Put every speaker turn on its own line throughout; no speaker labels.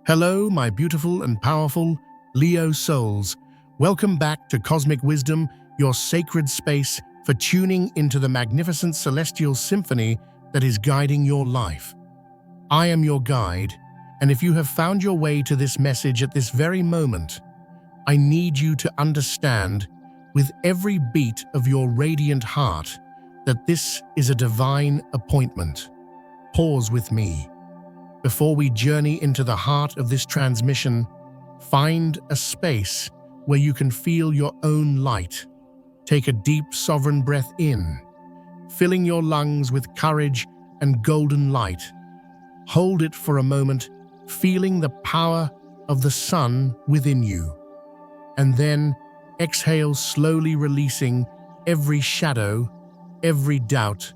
Hello, my beautiful and powerful Leo souls. Welcome back to Cosmic Wisdom, your sacred space for tuning into the magnificent celestial symphony that is guiding your life. I am your guide, and if you have found your way to this message at this very moment, I need you to understand with every beat of your radiant heart that this is a divine appointment. Pause with me. Before we journey into the heart of this transmission, find a space where you can feel your own light. Take a deep, sovereign breath in, filling your lungs with courage and golden light. Hold it for a moment, feeling the power of the sun within you. And then exhale, slowly releasing every shadow, every doubt,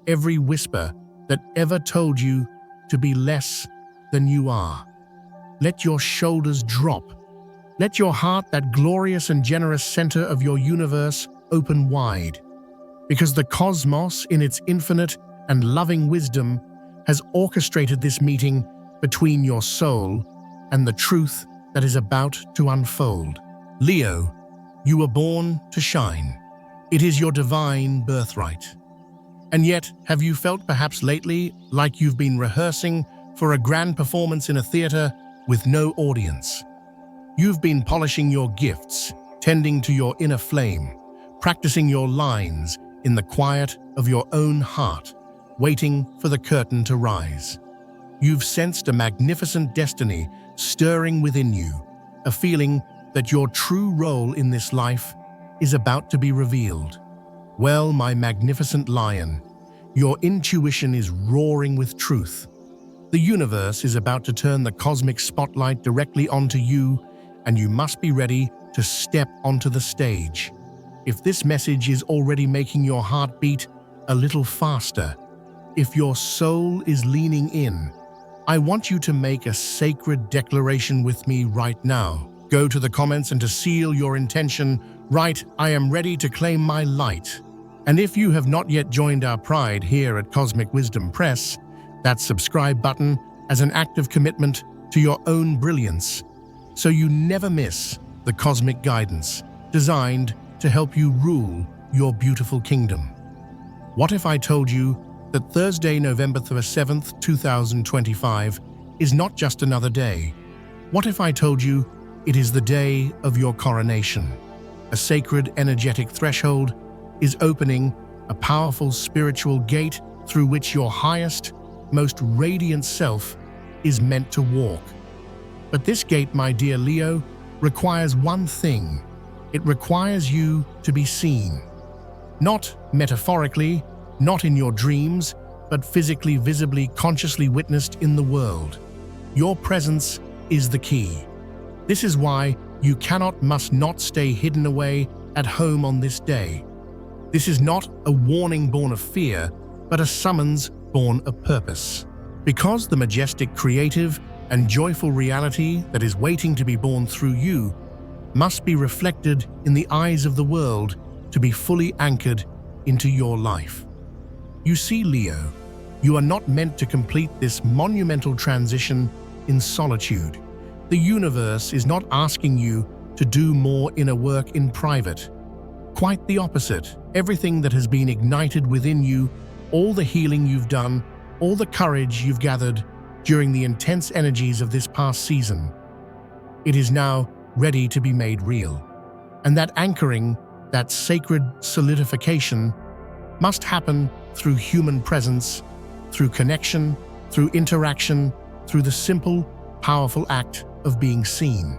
every whisper that ever told you to be less than you are. Let your shoulders drop. Let your heart, that glorious and generous center of your universe, open wide. Because the cosmos, in its infinite and loving wisdom, has orchestrated this meeting between your soul and the truth that is about to unfold. Leo, you were born to shine. It is your divine birthright. And yet, have you felt perhaps lately like you've been rehearsing for a grand performance in a theater with no audience? You've been polishing your gifts, tending to your inner flame, practicing your lines in the quiet of your own heart, waiting for the curtain to rise. You've sensed a magnificent destiny stirring within you, a feeling that your true role in this life is about to be revealed. Well, my magnificent lion, your intuition is roaring with truth. The universe is about to turn the cosmic spotlight directly onto you, and you must be ready to step onto the stage. If this message is already making your heart beat a little faster, if your soul is leaning in, I want you to make a sacred declaration with me right now. Go to the comments and to seal your intention, write, "I am ready to claim my light." And if you have not yet joined our pride here at Cosmic Wisdom, press that subscribe button as an act of commitment to your own brilliance, so you never miss the cosmic guidance designed to help you rule your beautiful kingdom. What if I told you that Thursday, November 7th, 2025 is not just another day? What if I told you it is the day of your coronation? A sacred energetic threshold is opening, a powerful spiritual gate through which your highest, most radiant self is meant to walk. But this gate, my dear Leo, requires one thing. It requires you to be seen. Not metaphorically, not in your dreams, but physically, visibly, consciously witnessed in the world. Your presence is the key. This is why you must not stay hidden away at home on this day. This is not a warning born of fear, but a summons born of purpose. Because the majestic, creative, and joyful reality that is waiting to be born through you must be reflected in the eyes of the world to be fully anchored into your life. You see, Leo, you are not meant to complete this monumental transition in solitude. The universe is not asking you to do more inner work in private. Quite the opposite. Everything that has been ignited within you, all the healing you've done, all the courage you've gathered during the intense energies of this past season, it is now ready to be made real. And that anchoring, that sacred solidification, must happen through human presence, through connection, through interaction, through the simple, powerful act of being seen.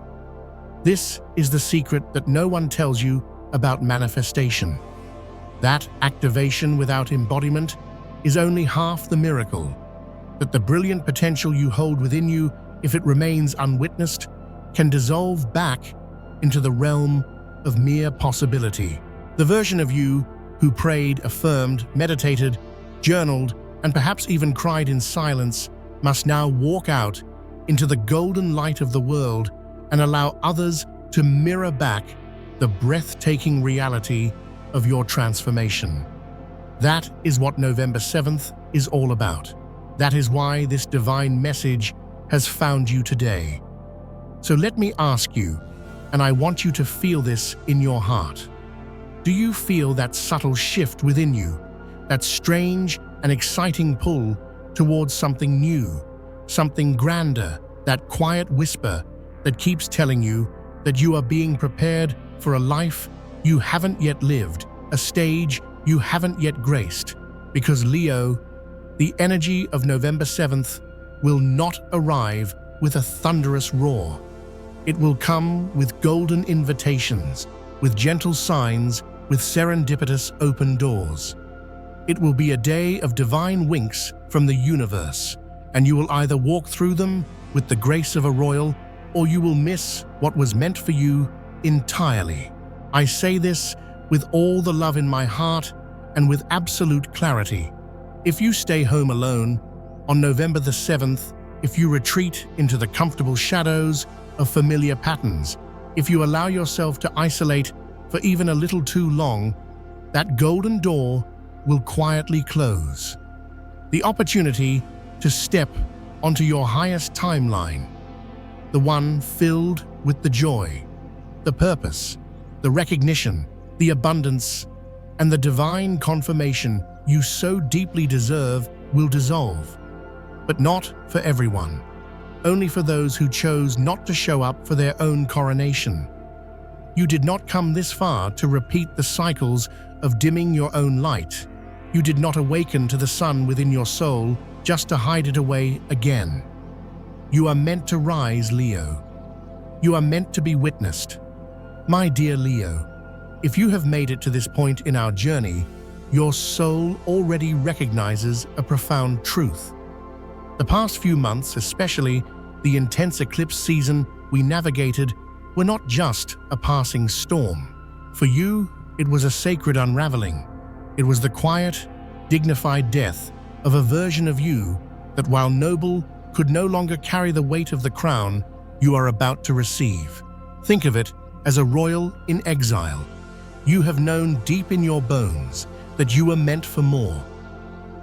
This is the secret that no one tells you about manifestation. That activation without embodiment is only half the miracle. That the brilliant potential you hold within you, if it remains unwitnessed, can dissolve back into the realm of mere possibility. The version of you who prayed, affirmed, meditated, journaled, and perhaps even cried in silence must now walk out into the golden light of the world and allow others to mirror back the breathtaking reality of your transformation. That is what November 7th is all about. That is why this divine message has found you today. So let me ask you, and I want you to feel this in your heart. Do you feel that subtle shift within you, that strange and exciting pull towards something new, something grander, that quiet whisper that keeps telling you that you are being prepared for a life you haven't yet lived, a stage you haven't yet graced? Because Leo, the energy of November 7th will not arrive with a thunderous roar. It will come with golden invitations, with gentle signs, with serendipitous open doors. It will be a day of divine winks from the universe, and you will either walk through them with the grace of a royal, or you will miss what was meant for you entirely. I say this with all the love in my heart and with absolute clarity. If you stay home alone on November the 7th, if you retreat into the comfortable shadows of familiar patterns, if you allow yourself to isolate for even a little too long, that golden door will quietly close. The opportunity to step onto your highest timeline, the one filled with the joy, the purpose, the recognition, the abundance, and the divine confirmation you so deeply deserve, will dissolve. But not for everyone. Only for those who chose not to show up for their own coronation. You did not come this far to repeat the cycles of dimming your own light. You did not awaken to the sun within your soul just to hide it away again. You are meant to rise, Leo. You are meant to be witnessed. My dear Leo, if you have made it to this point in our journey, your soul already recognizes a profound truth. The past few months, especially the intense eclipse season we navigated, were not just a passing storm. For you, it was a sacred unraveling. It was the quiet, dignified death of a version of you that, while noble, could no longer carry the weight of the crown you are about to receive. Think of it as a royal in exile. You have known deep in your bones that you were meant for more.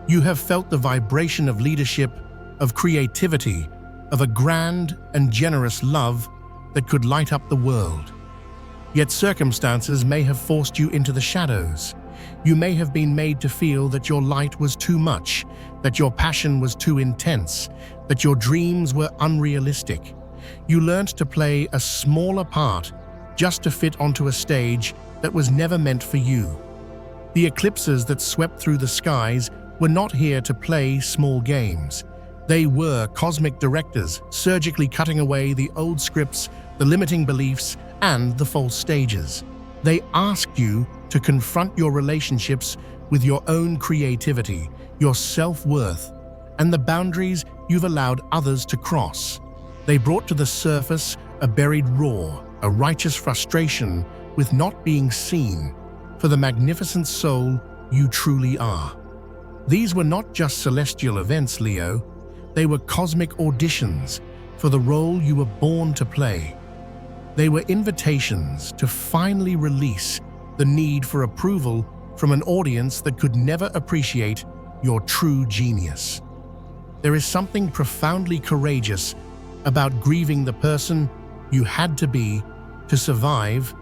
You have felt the vibration of leadership, of creativity, of a grand and generous love that could light up the world. Yet circumstances may have forced you into the shadows. You may have been made to feel that your light was too much, that your passion was too intense, that your dreams were unrealistic. You learned to play a smaller part just to fit onto a stage that was never meant for you. The eclipses that swept through the skies were not here to play small games. They were cosmic directors, surgically cutting away the old scripts, the limiting beliefs, and the false stages. They asked you to confront your relationships with your own creativity, your self-worth, and the boundaries you've allowed others to cross. They brought to the surface a buried roar, a righteous frustration with not being seen for the magnificent soul you truly are. These were not just celestial events, Leo. They were cosmic auditions for the role you were born to play. They were invitations to finally release the need for approval from an audience that could never appreciate your true genius. There is something profoundly courageous about grieving the person you had to be to survive,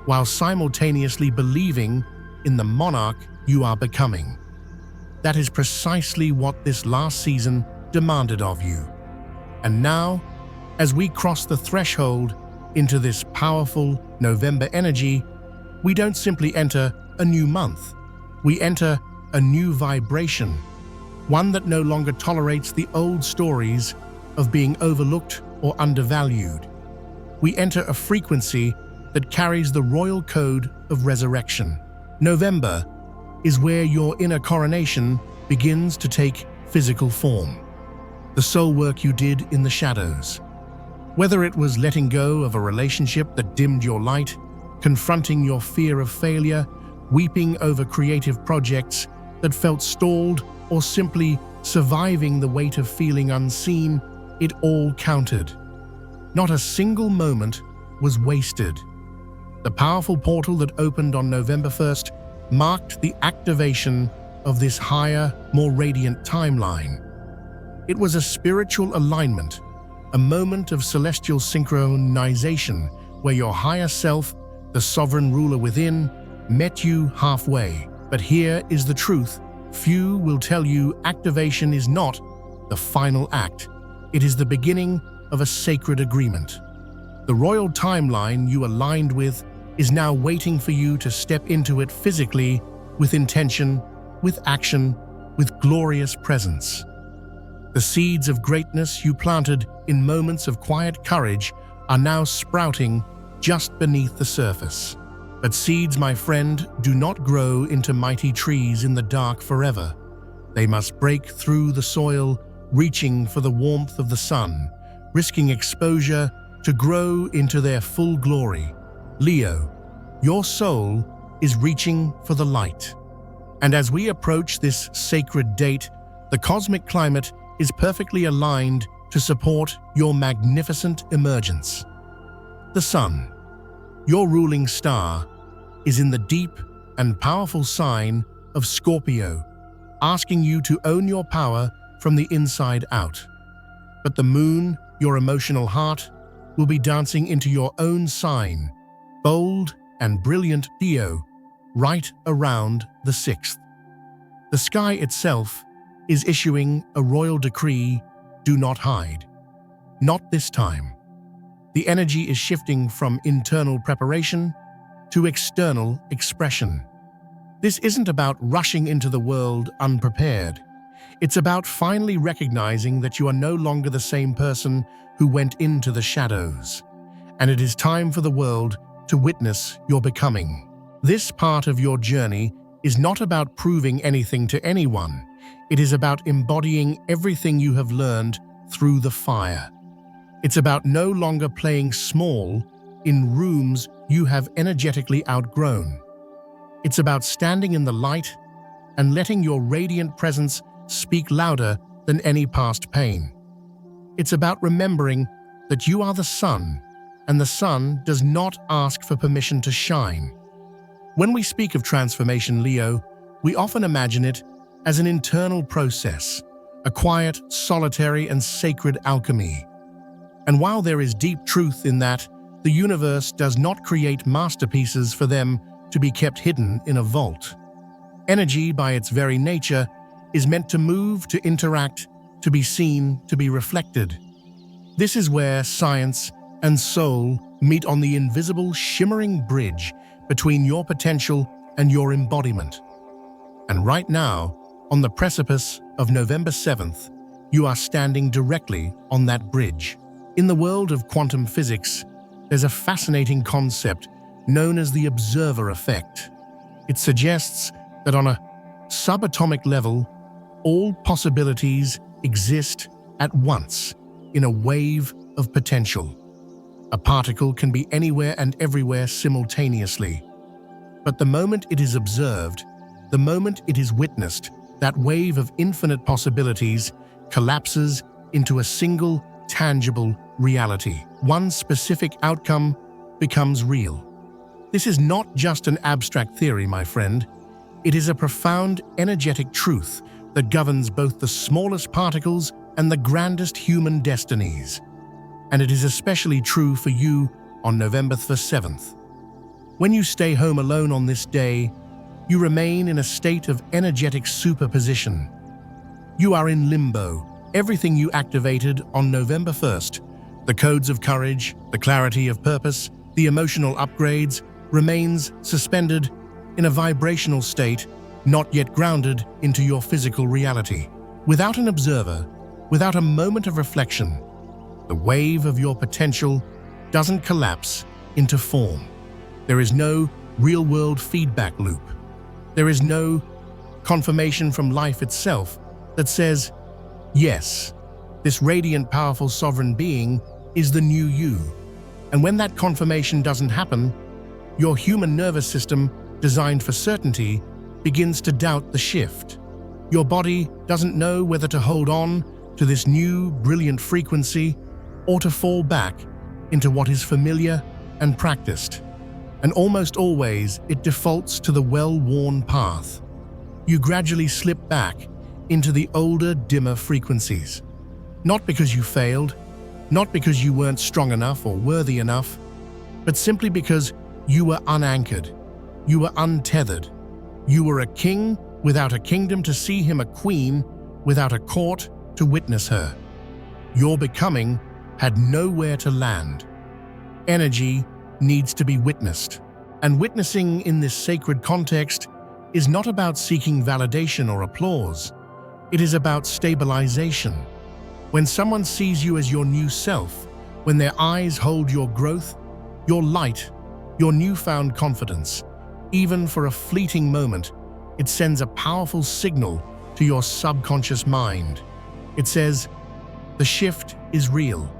while simultaneously believing in the monarch you are becoming. That is precisely what this last season demanded of you. And now, as we cross the threshold into this powerful November energy, we don't simply enter a new month. We enter a new vibration, one that no longer tolerates the old stories of being overlooked or undervalued. We enter a frequency that carries the royal code of resurrection. November is where your inner coronation begins to take physical form. The soul work you did in the shadows. Whether it was letting go of a relationship that dimmed your light, confronting your fear of failure, weeping over creative projects that felt stalled, or simply surviving the weight of feeling unseen, it all counted. Not a single moment was wasted. The powerful portal that opened on November 1st marked the activation of this higher, more radiant timeline. It was a spiritual alignment, a moment of celestial synchronization where your higher self, the sovereign ruler within, met you halfway. But here is the truth. Few will tell you activation is not the final act. It is the beginning of a sacred agreement. The royal timeline you aligned with is now waiting for you to step into it physically, with intention, with action, with glorious presence. The seeds of greatness you planted in moments of quiet courage are now sprouting just beneath the surface. But seeds, my friend, do not grow into mighty trees in the dark forever. They must break through the soil, reaching for the warmth of the sun, risking exposure to grow into their full glory. Leo, your soul is reaching for the light. And as we approach this sacred date, the cosmic climate is perfectly aligned to support your magnificent emergence. The sun, your ruling star, is in the deep and powerful sign of Scorpio, asking you to own your power from the inside out. But the moon, your emotional heart, will be dancing into your own sign, bold and brilliant Leo, right around the 6th. The sky itself is issuing a royal decree: do not hide. Not this time. The energy is shifting from internal preparation to external expression. This isn't about rushing into the world unprepared. It's about finally recognizing that you are no longer the same person who went into the shadows, and it is time for the world to witness your becoming. This part of your journey is not about proving anything to anyone. It is about embodying everything you have learned through the fire. It's about no longer playing small in rooms you have energetically outgrown. It's about standing in the light and letting your radiant presence speak louder than any past pain. It's about remembering that you are the sun, and the sun does not ask for permission to shine. When we speak of transformation, Leo, we often imagine it as an internal process, a quiet, solitary, and sacred alchemy. And while there is deep truth in that, the universe does not create masterpieces for them to be kept hidden in a vault. Energy, by its very nature, is meant to move, to interact, to be seen, to be reflected. This is where science and soul meet on the invisible, shimmering bridge between your potential and your embodiment. And right now, on the precipice of November 7th, you are standing directly on that bridge. In the world of quantum physics, there's a fascinating concept known as the observer effect. It suggests that on a subatomic level, all possibilities exist at once in a wave of potential. A particle can be anywhere and everywhere simultaneously. But the moment it is observed, the moment it is witnessed, that wave of infinite possibilities collapses into a single, tangible reality. One specific outcome becomes real. This is not just an abstract theory, my friend. It is a profound, energetic truth that governs both the smallest particles and the grandest human destinies. And it is especially true for you on November the 7th. When you stay home alone on this day, you remain in a state of energetic superposition. You are in limbo. Everything you activated on November 1st, the codes of courage, the clarity of purpose, the emotional upgrades, remains suspended in a vibrational state, not yet grounded into your physical reality. Without an observer, without a moment of reflection, the wave of your potential doesn't collapse into form. There is no real-world feedback loop. There is no confirmation from life itself that says, yes, this radiant, powerful, sovereign being is the new you. And when that confirmation doesn't happen, your human nervous system, designed for certainty, begins to doubt the shift. Your body doesn't know whether to hold on to this new, brilliant frequency or to fall back into what is familiar and practiced. And almost always, it defaults to the well-worn path. You gradually slip back into the older, dimmer frequencies. Not because you failed, Not because you weren't strong enough or worthy enough, but simply because you were unanchored, you were untethered. You were a king without a kingdom to see him, a queen without a court to witness her. Your becoming had nowhere to land. Energy needs to be witnessed. And witnessing in this sacred context is not about seeking validation or applause. It is about stabilization. When someone sees you as your new self, when their eyes hold your growth, your light, your newfound confidence, even for a fleeting moment, it sends a powerful signal to your subconscious mind. It says, the shift is real.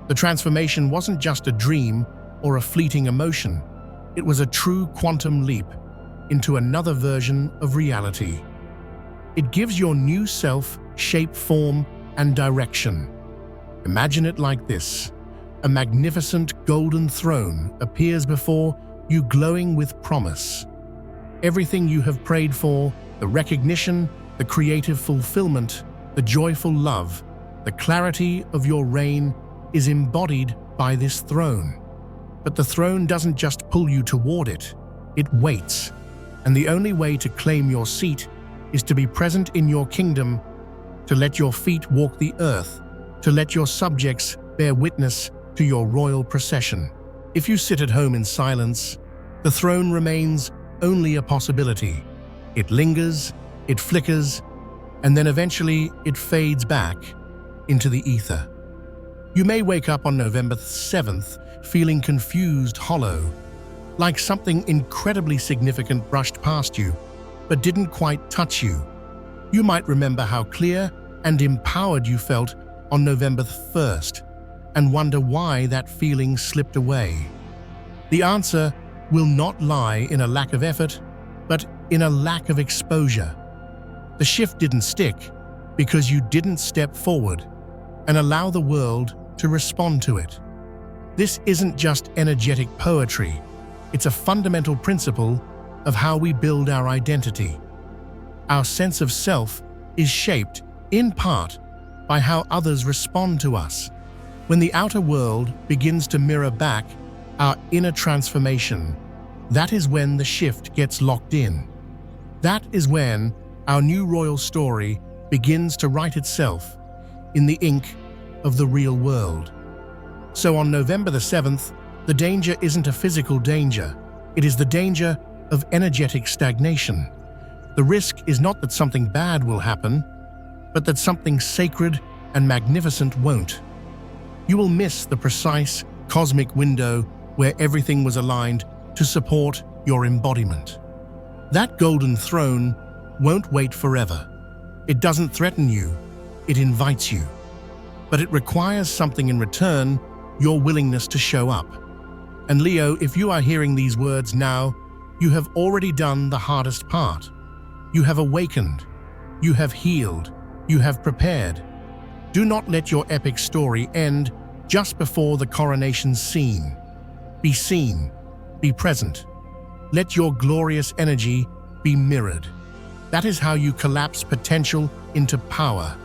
The transformation wasn't just a dream or a fleeting emotion. It was a true quantum leap into another version of reality. It gives your new self shape, form, and direction. Imagine it like this. A magnificent golden throne appears before you, glowing with promise. Everything you have prayed for, the recognition, the creative fulfillment, the joyful love, the clarity of your reign is embodied by this throne. But the throne doesn't just pull you toward it, it waits. And the only way to claim your seat is to be present in your kingdom, to let your feet walk the earth, to let your subjects bear witness to your royal procession. If you sit at home in silence, the throne remains only a possibility. It lingers, it flickers, and then eventually it fades back into the ether. You may wake up on November 7th feeling confused, hollow, like something incredibly significant brushed past you, but didn't quite touch you. You might remember how clear and empowered you felt on November 1st, and wonder why that feeling slipped away. The answer will not lie in a lack of effort, but in a lack of exposure. The shift didn't stick because you didn't step forward and allow the world to respond to it. This isn't just energetic poetry, it's a fundamental principle of how we build our identity. Our sense of self is shaped, in part, by how others respond to us. When the outer world begins to mirror back our inner transformation, that is when the shift gets locked in. That is when our new royal story begins to write itself in the ink of the real world. So on November the 7th, the danger isn't a physical danger. It is the danger of energetic stagnation. The risk is not that something bad will happen, but that something sacred and magnificent won't. You will miss the precise cosmic window where everything was aligned to support your embodiment. That golden throne won't wait forever. It doesn't threaten you, it invites you. But it requires something in return, your willingness to show up. And Leo, if you are hearing these words now, you have already done the hardest part. You have awakened, you have healed, you have prepared. Do not let your epic story end just before the coronation scene. Be seen, be present. Let your glorious energy be mirrored. That is how you collapse potential into power.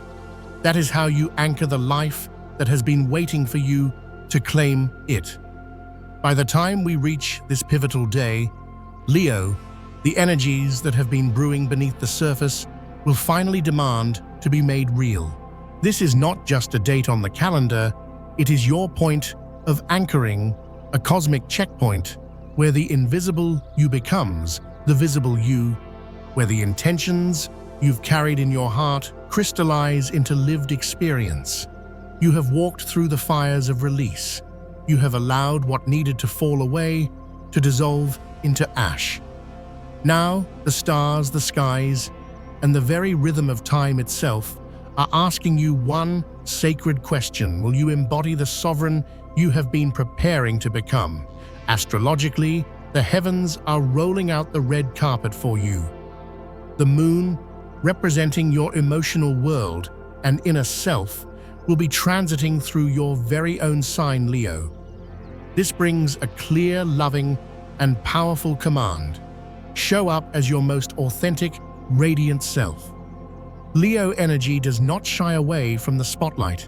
That is how you anchor the life that has been waiting for you to claim it. By the time we reach this pivotal day, Leo, the energies that have been brewing beneath the surface will finally demand to be made real. This is not just a date on the calendar, it is your point of anchoring, a cosmic checkpoint where the invisible you becomes the visible you, where the intentions you've carried in your heart crystallize into lived experience. You have walked through the fires of release. You have allowed what needed to fall away to dissolve into ash. Now, the stars, the skies, and the very rhythm of time itself are asking you one sacred question. Will you embody the sovereign you have been preparing to become? Astrologically, the heavens are rolling out the red carpet for you. The moon, representing your emotional world and inner self, will be transiting through your very own sign, Leo. This brings a clear, loving, and powerful command. Show up as your most authentic, radiant self. Leo energy does not shy away from the spotlight.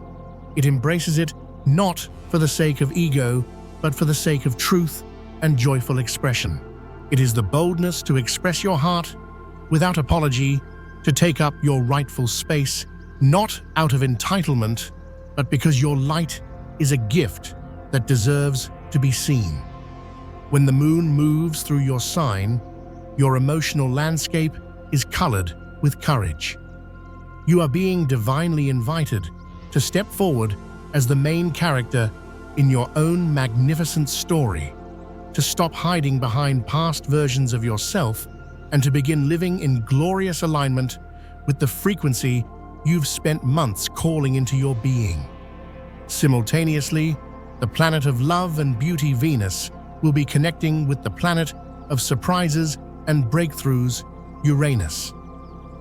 It embraces it not for the sake of ego, but for the sake of truth and joyful expression. It is the boldness to express your heart without apology, to take up your rightful space, not out of entitlement, but because your light is a gift that deserves to be seen. When the moon moves through your sign, your emotional landscape is colored with courage. You are being divinely invited to step forward as the main character in your own magnificent story, to stop hiding behind past versions of yourself and to begin living in glorious alignment with the frequency you've spent months calling into your being. Simultaneously, the planet of love and beauty Venus will be connecting with the planet of surprises and breakthroughs Uranus.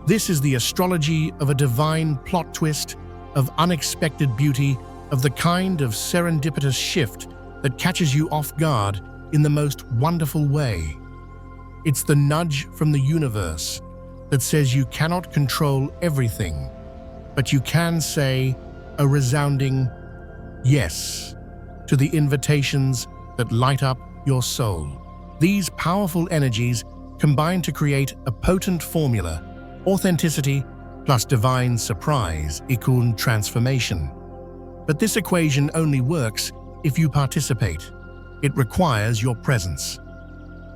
This is the astrology of a divine plot twist, of unexpected beauty, of the kind of serendipitous shift that catches you off guard in the most wonderful way. It's the nudge from the universe that says you cannot control everything, but you can say a resounding yes to the invitations that light up your soul. These powerful energies combine to create a potent formula: authenticity plus divine surprise equal transformation. But this equation only works if you participate. It requires your presence.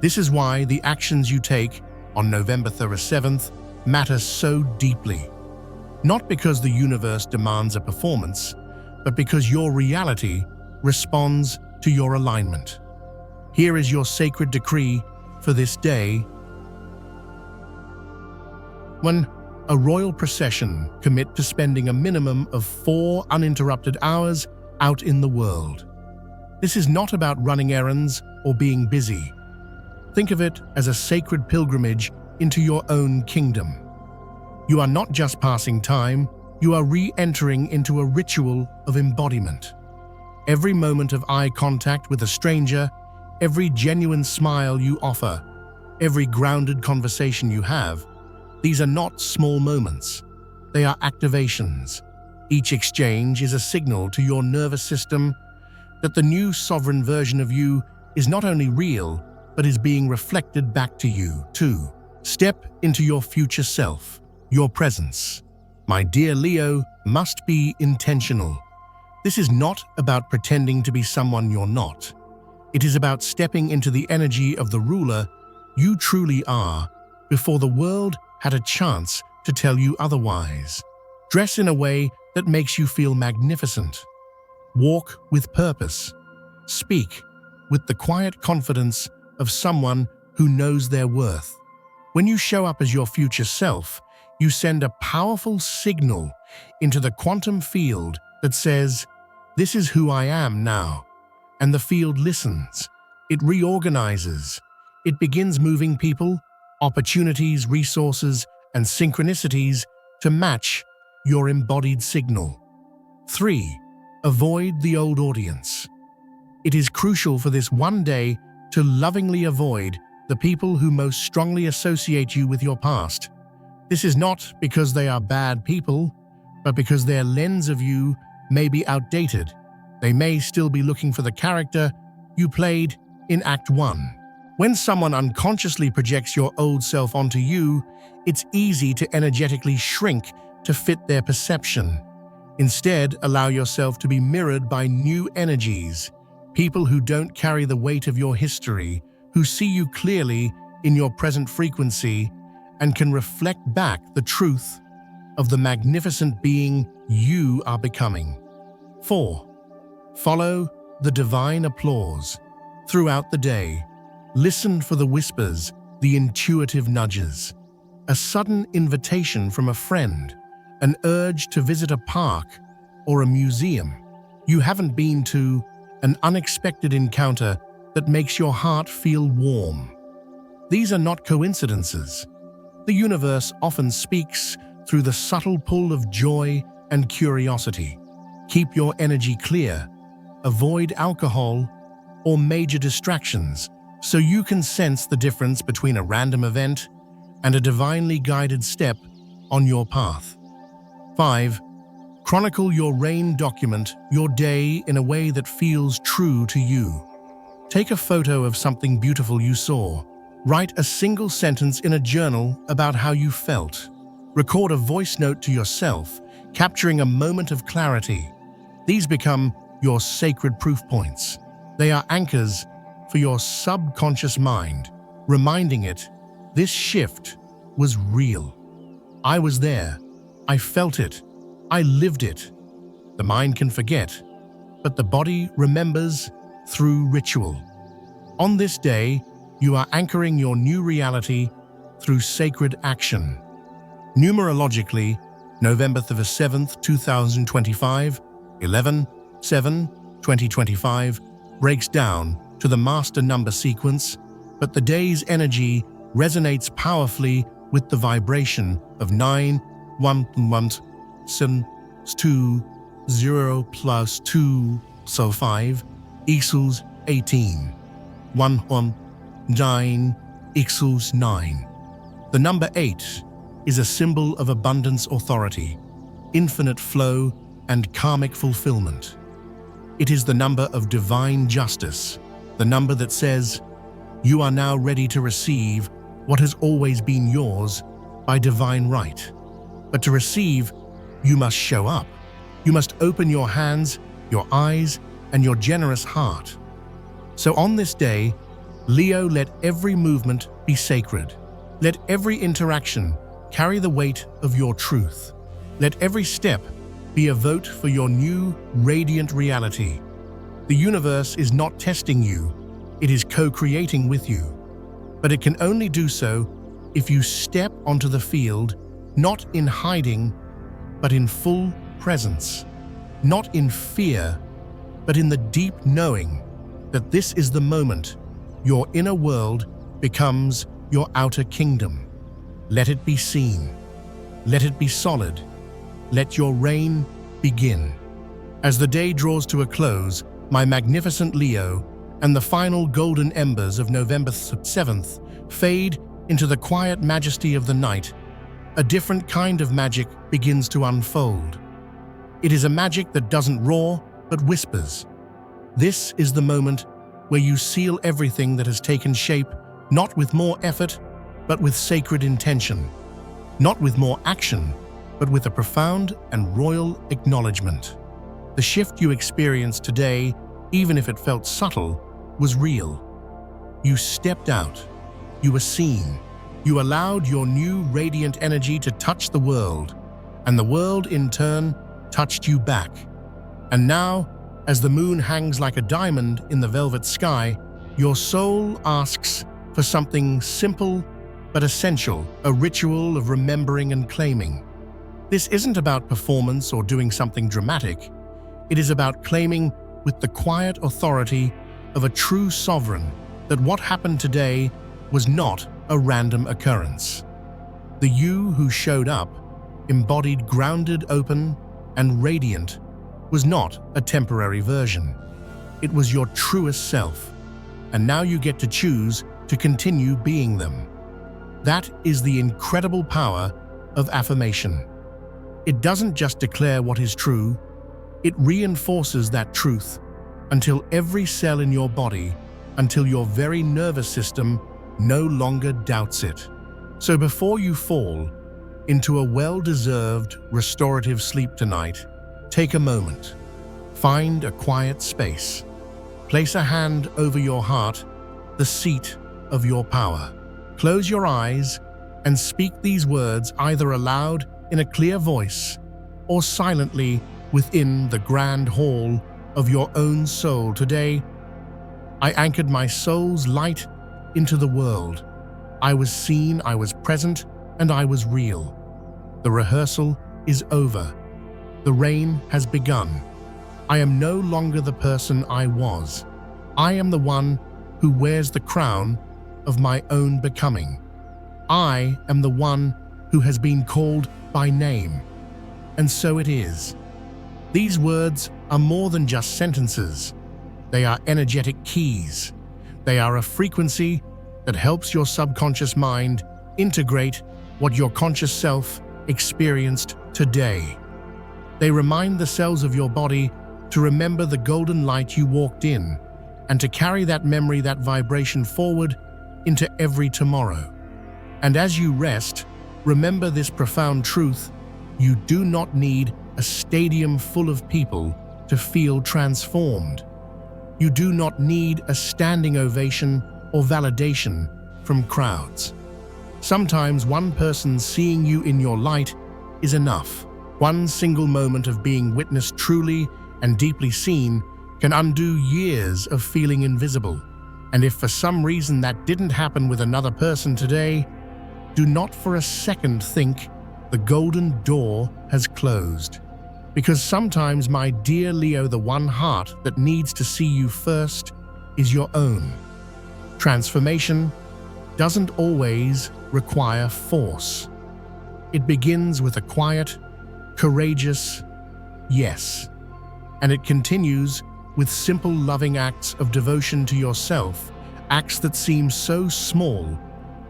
This is why the actions you take on November 7th matter so deeply. Not because the universe demands a performance, but because your reality responds to your alignment. Here is your sacred decree for this day. 1. A royal procession. Commit to spending a minimum of 4 uninterrupted hours out in the world. This is not about running errands or being busy. Think of it as a sacred pilgrimage into your own kingdom. You are not just passing time, you are re-entering into a ritual of embodiment. Every moment of eye contact with a stranger, every genuine smile you offer, every grounded conversation you have, these are not small moments. They are activations. Each exchange is a signal to your nervous system that the new sovereign version of you is not only real, but is being reflected back to you, too. Step into your future self. Your presence, my dear Leo, must be intentional. This is not about pretending to be someone you're not. It is about stepping into the energy of the ruler you truly are before the world had a chance to tell you otherwise. Dress in a way that makes you feel magnificent. Walk with purpose. Speak with the quiet confidence of someone who knows their worth. When you show up as your future self, you send a powerful signal into the quantum field that says, "This is who I am now." And the field listens. It reorganizes. It begins moving people, opportunities, resources, and synchronicities to match your embodied signal. 3. Avoid the old audience. It is crucial for this one day to lovingly avoid the people who most strongly associate you with your past. This is not because they are bad people, but because their lens of you may be outdated. They may still be looking for the character you played in Act 1. When someone unconsciously projects your old self onto you, it's easy to energetically shrink to fit their perception. Instead, allow yourself to be mirrored by new energies, people who don't carry the weight of your history, who see you clearly in your present frequency and can reflect back the truth of the magnificent being you are becoming. 4. Follow the divine applause. Throughout the day, listen for the whispers, the intuitive nudges, a sudden invitation from a friend, an urge to visit a park or a museum you haven't been to, an unexpected encounter that makes your heart feel warm. These are not coincidences. The universe often speaks through the subtle pull of joy and curiosity. Keep your energy clear, avoid alcohol or major distractions so you can sense the difference between a random event and a divinely guided step on your path. 5. Chronicle your rain, document your day in a way that feels true to you. Take a photo of something beautiful you saw. Write a single sentence in a journal about how you felt. Record a voice note to yourself, capturing a moment of clarity. These become your sacred proof points. They are anchors for your subconscious mind, reminding it this shift was real. I was there. I felt it. I lived it. The mind can forget, but the body remembers through ritual. On this day, you are anchoring your new reality through sacred action. Numerologically, November 7th, 2025, 11/7/2025 breaks down to the master number sequence, but the day's energy resonates powerfully with the vibration of 9/1/1/7/2 plus 2 so 5 equals 18. 1/9 equals 9. The number 8 is a symbol of abundance, authority, infinite flow, and karmic fulfillment. It is the number of divine justice, the number that says, you are now ready to receive what has always been yours by divine right. But to receive, you must show up. You must open your hands, your eyes, and your generous heart. So on this day, Leo, let every movement be sacred. Let every interaction carry the weight of your truth. Let every step be a vote for your new, radiant reality. The universe is not testing you, it is co-creating with you. But it can only do so if you step onto the field, not in hiding, but in full presence. Not in fear, but in the deep knowing that this is the moment your inner world becomes your outer kingdom. Let it be seen. Let it be solid. Let your reign begin. As the day draws to a close, my magnificent Leo, and the final golden embers of November 7th fade into the quiet majesty of the night, a different kind of magic begins to unfold. It is a magic that doesn't roar, but whispers. This is the moment where you seal everything that has taken shape, not with more effort, but with sacred intention. Not with more action, but with a profound and royal acknowledgement. The shift you experienced today, even if it felt subtle, was real. You stepped out. You were seen. You allowed your new radiant energy to touch the world, and the world in turn touched you back. And now, as the moon hangs like a diamond in the velvet sky, your soul asks for something simple but essential, a ritual of remembering and claiming. This isn't about performance or doing something dramatic. It is about claiming with the quiet authority of a true sovereign that what happened today was not a random occurrence. The you who showed up, embodied, grounded, open, and radiant, was not a temporary version. It was your truest self, and now you get to choose to continue being them. That is the incredible power of affirmation. It doesn't just declare what is true, it reinforces that truth until every cell in your body, until your very nervous system no longer doubts it. So before you fall into a well-deserved restorative sleep tonight, take a moment. Find a quiet space. Place a hand over your heart, the seat of your power. Close your eyes and speak these words either aloud in a clear voice or silently within the grand hall of your own soul. Today, I anchored my soul's light into the world. I was seen, I was present, and I was real. The rehearsal is over. The reign has begun. I am no longer the person I was. I am the one who wears the crown of my own becoming. I am the one who has been called by name. And so it is. These words are more than just sentences. They are energetic keys. They are a frequency that helps your subconscious mind integrate what your conscious self experienced today. They remind the cells of your body to remember the golden light you walked in and to carry that memory, that vibration forward into every tomorrow. And as you rest, remember this profound truth: you do not need a stadium full of people to feel transformed. You do not need a standing ovation or validation from crowds. Sometimes one person seeing you in your light is enough. One single moment of being witnessed truly and deeply seen can undo years of feeling invisible. And if for some reason that didn't happen with another person today, do not for a second think the golden door has closed. Because sometimes, my dear Leo, the one heart that needs to see you first is your own. Transformation doesn't always require force. It begins with a quiet, courageous yes. And it continues with simple, loving acts of devotion to yourself, acts that seem so small,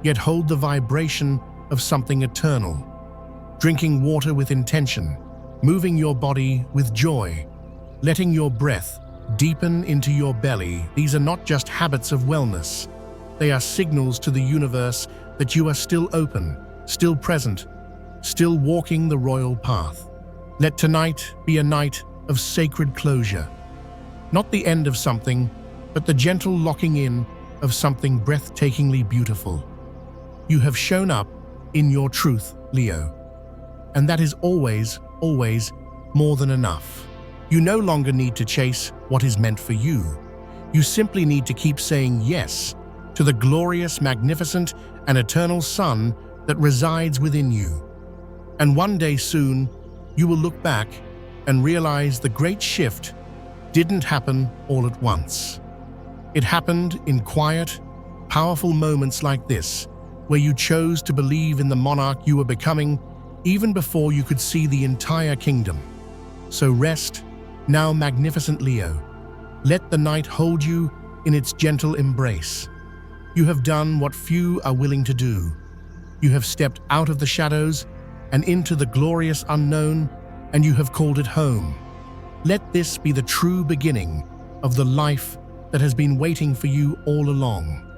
yet hold the vibration of something eternal. Drinking water with intention, moving your body with joy, letting your breath deepen into your belly. These are not just habits of wellness. They are signals to the universe that you are still open, still present, still walking the royal path. Let tonight be a night of sacred closure. Not the end of something, but the gentle locking in of something breathtakingly beautiful. You have shown up in your truth, Leo. And that is always more than enough. You no longer need to chase what is meant for you. You simply need to keep saying yes to the glorious, magnificent, and eternal sun that resides within you. And one day soon, you will look back and realize the great shift didn't happen all at once. It happened in quiet, powerful moments like this, where you chose to believe in the monarch you were becoming even before you could see the entire kingdom. So rest, now magnificent Leo. Let the night hold you in its gentle embrace. You have done what few are willing to do. You have stepped out of the shadows and into the glorious unknown, and you have called it home. Let this be the true beginning of the life that has been waiting for you all along.